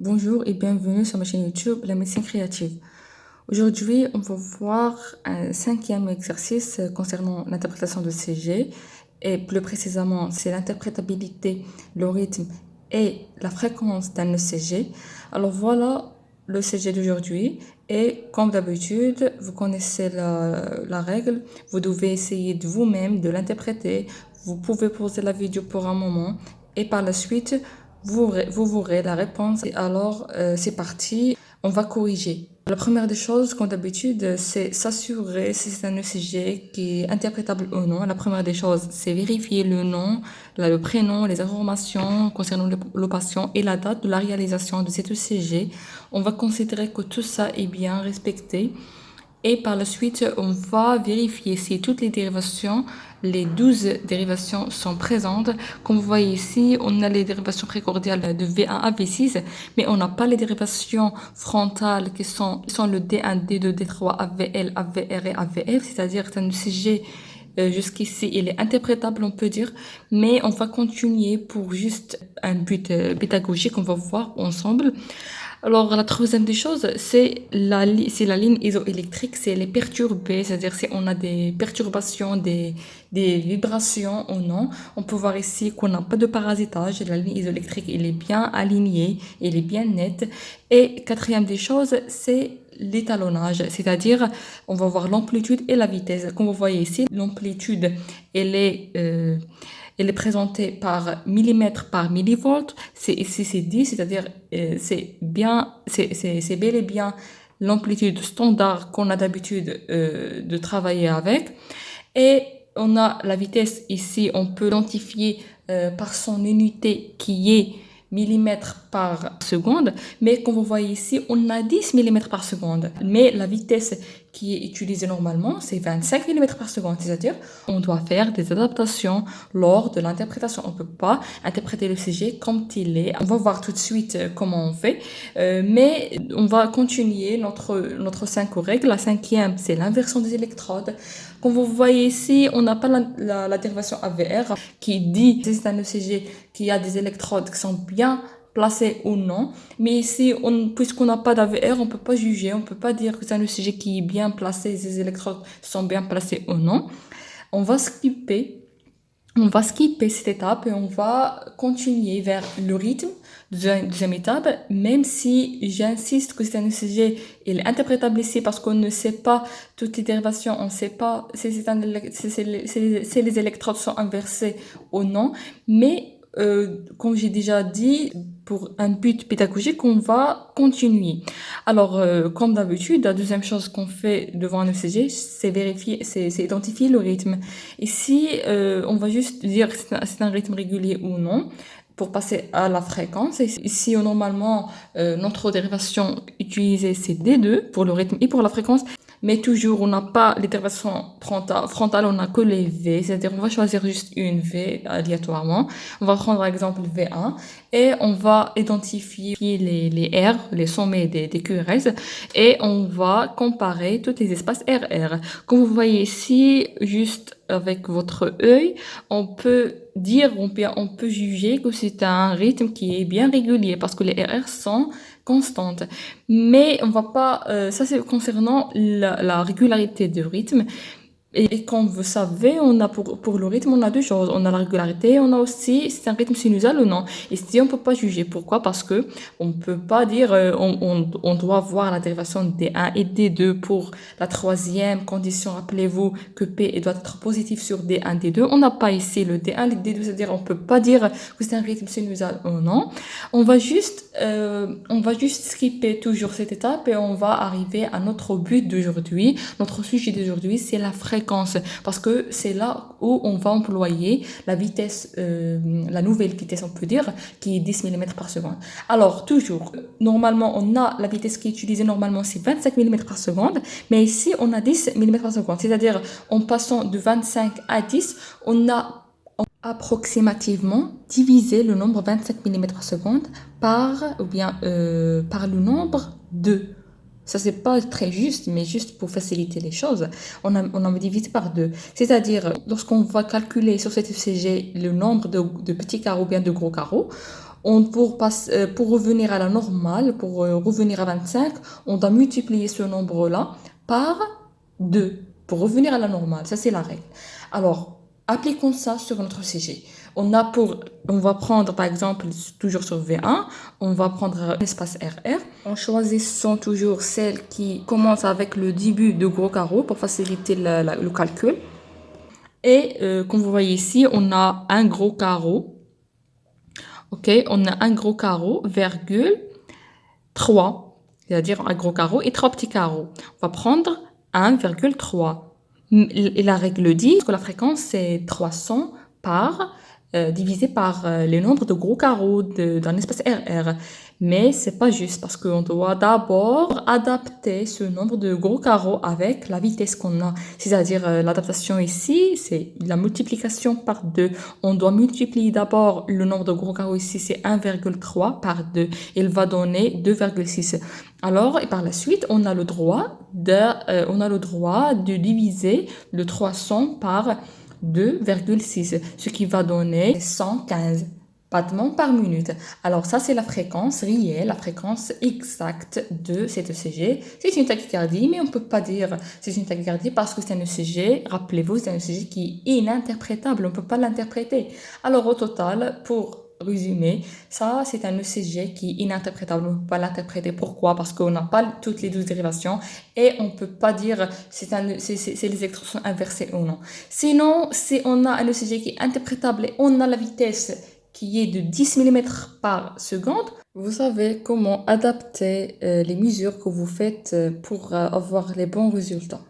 Bonjour et bienvenue sur ma chaîne YouTube La médecine créative. Aujourd'hui, on va voir un cinquième exercice concernant l'interprétation de CG et plus précisément, c'est l'interprétabilité, le rythme et la fréquence d'un ECG. Alors voilà le CG d'aujourd'hui et comme d'habitude, vous connaissez la règle, vous devez essayer de vous-même de l'interpréter. Vous pouvez poser la vidéo pour un moment et par la suite, vous verrez la réponse. Et alors, c'est parti, on va corriger. La première des choses, comme d'habitude, c'est s'assurer si c'est un ECG qui est interprétable ou non. La première des choses, c'est vérifier le nom, le prénom, les informations concernant le patient et la date de la réalisation de cet ECG. On va considérer que tout ça est bien respecté. Et par la suite, on va vérifier si toutes les dérivations, les 12 dérivations sont présentes. Comme vous voyez ici, on a les dérivations précordiales de V1 à V6, mais on n'a pas les dérivations frontales qui sont le D1, D2, D3, AVL, AVR et AVF, c'est-à-dire que un ECG jusqu'ici, il est interprétable, on peut dire, mais on va continuer pour juste un but pédagogique, on va voir ensemble. Alors, la troisième des choses, c'est la ligne isoélectrique, c'est les perturbés, c'est-à-dire si on a des perturbations, des vibrations ou non. On peut voir ici qu'on n'a pas de parasitage, la ligne isoélectrique, elle est bien alignée, elle est bien nette. Et quatrième des choses, c'est l'étalonnage, c'est-à-dire on va voir l'amplitude et la vitesse. Comme vous voyez ici, l'amplitude, elle est... elle est présentée par millimètre par millivolt. Ici, c'est 10, c'est-à-dire c'est bel et bien l'amplitude standard qu'on a d'habitude de travailler avec. Et on a la vitesse ici, on peut l'identifier par son unité qui est millimètres par seconde, mais comme vous voyez ici, on a 10 millimètres par seconde. Mais la vitesse qui est utilisée normalement, c'est 25 millimètres par seconde, c'est-à-dire on doit faire des adaptations lors de l'interprétation. On ne peut pas interpréter le CG comme il est. On va voir tout de suite comment on fait, mais on va continuer notre 5 règles. La cinquième, c'est l'inversion des électrodes. Comme vous voyez ici, on n'a pas la dérivation AVR qui dit que c'est un ECG qui a des électrodes qui sont bien placées ou non. Mais ici, puisqu'on n'a pas d'AVR, on ne peut pas juger, on ne peut pas dire que c'est un ECG qui est bien placé, ces électrodes sont bien placées ou non. On va skipper on va skipper cette étape et on va continuer vers le rythme de deuxième étape, même si j'insiste que c'est un ECG, il est interprétable ici parce qu'on ne sait pas toutes les dérivations, on ne sait pas si les électrodes sont inversées ou non, mais comme j'ai déjà dit, pour un but pédagogique, on va continuer. Alors, comme d'habitude, la deuxième chose qu'on fait devant un ECG, c'est vérifier, c'est identifier le rythme. Ici, on va juste dire que c'est un rythme régulier ou non pour passer à la fréquence. Ici, normalement, notre dérivation utilisée, c'est D2 pour le rythme et pour la fréquence. Mais toujours, on n'a pas les dérivations frontales, on n'a que les V. C'est-à-dire, on va choisir juste une V aléatoirement. On va prendre, par exemple, V1 et on va identifier les R, les sommets des QRS, et on va comparer tous les espaces RR. Comme vous voyez ici, juste avec votre œil, on peut dire, on peut juger que c'est un rythme qui est bien régulier parce que les RR sont constantes. Mais on va pas, ça c'est concernant la régularité du rythme. Et comme vous savez, on a pour le rythme, on a deux choses. On a la régularité, on a aussi si c'est un rythme sinusal ou non. Et si on peut pas juger. Pourquoi? Parce que on peut pas dire, on doit voir la dérivation D1 et D2 pour la troisième condition. Rappelez-vous que P doit être positif sur D1, D2. On n'a pas ici le D1, le D2, c'est-à-dire on peut pas dire que c'est un rythme sinusal ou non. On va juste skipper toujours cette étape et on va arriver à notre but d'aujourd'hui. Notre sujet d'aujourd'hui, c'est la fréquence parce que c'est là où on va employer la vitesse, la nouvelle vitesse, on peut dire, qui est 10 mm par seconde. Alors, toujours, normalement, on a la vitesse qui est utilisée normalement, c'est 25 mm par seconde, mais ici, on a 10 mm par seconde. C'est-à-dire, en passant de 25 à 10, on a approximativement diviser le nombre 25 mm par seconde par le nombre 2. Ça, c'est pas très juste, mais juste pour faciliter les choses, on a divisé par 2. C'est-à-dire, lorsqu'on va calculer sur cet ECG le nombre de petits carreaux ou bien de gros carreaux, Pour revenir à la normale, pour revenir à 25, on doit multiplier ce nombre-là par 2 pour revenir à la normale. Ça, c'est la règle. Alors, appliquons ça sur notre CG. On va prendre, par exemple, toujours sur V1, on va prendre un espace RR en choisissant toujours celle qui commence avec le début de gros carreau pour faciliter le calcul. Et comme vous voyez ici, on a un gros carreau. Ok, on a un gros carreau, virgule, 3. C'est-à-dire un gros carreau et 3 petits carreaux. On va prendre 1,3. Et la règle dit que la fréquence, c'est 300 divisé par le nombre de gros carreaux d'un espace RR. Mais c'est pas juste parce qu'on doit d'abord adapter ce nombre de gros carreaux avec la vitesse qu'on a. C'est-à-dire l'adaptation ici, c'est la multiplication par 2. On doit multiplier d'abord le nombre de gros carreaux ici, c'est 1,3 par 2. Il va donner 2,6. Alors, et par la suite, on a le droit de diviser le 300 par 2,6, ce qui va donner 115 battements par minute. Alors ça, c'est la fréquence réelle, la fréquence exacte de cette ECG. C'est une tachycardie, mais on ne peut pas dire c'est une tachycardie parce que c'est un ECG. Rappelez-vous, c'est un ECG qui est ininterprétable, on ne peut pas l'interpréter. Alors au total, pour résumer, ça c'est un ECG qui est ininterprétable, on ne peut pas l'interpréter. Pourquoi? Parce qu'on n'a pas toutes les 12 dérivations et on ne peut pas dire c'est les électrons sont inversés ou non. Sinon, si on a un ECG qui est interprétable et on a la vitesse qui est de 10 mm par seconde, vous savez comment adapter les mesures que vous faites pour avoir les bons résultats.